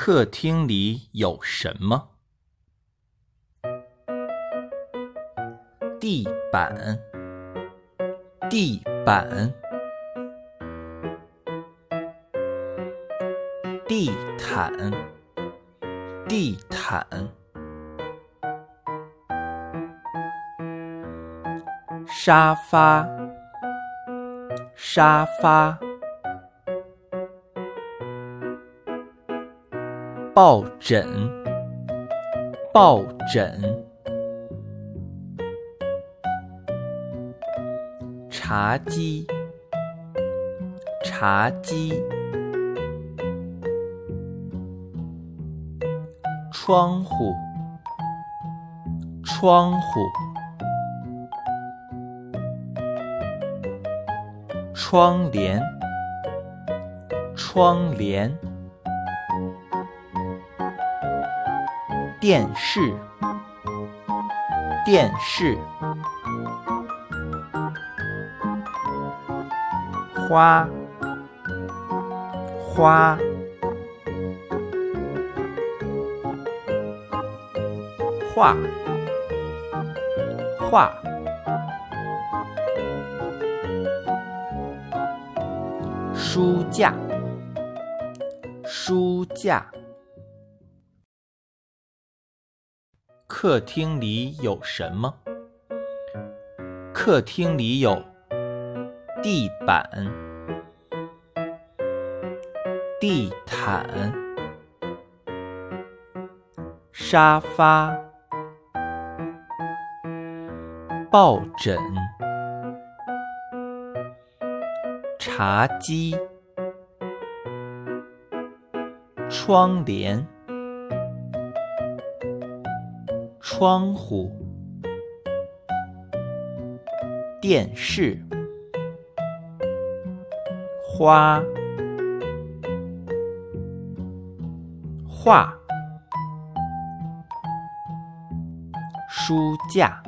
客厅里有什么？地板，地板，地毯，地毯，沙发，沙发，抱枕，抱枕，茶几，茶几，窗户，窗户，窗帘，窗帘，电视，电视，花，花，画，画，书架，书架。客厅里有什么？客厅里有地板、地毯、沙发、抱枕、茶几、窗帘、窗户、电视、花、画、书架。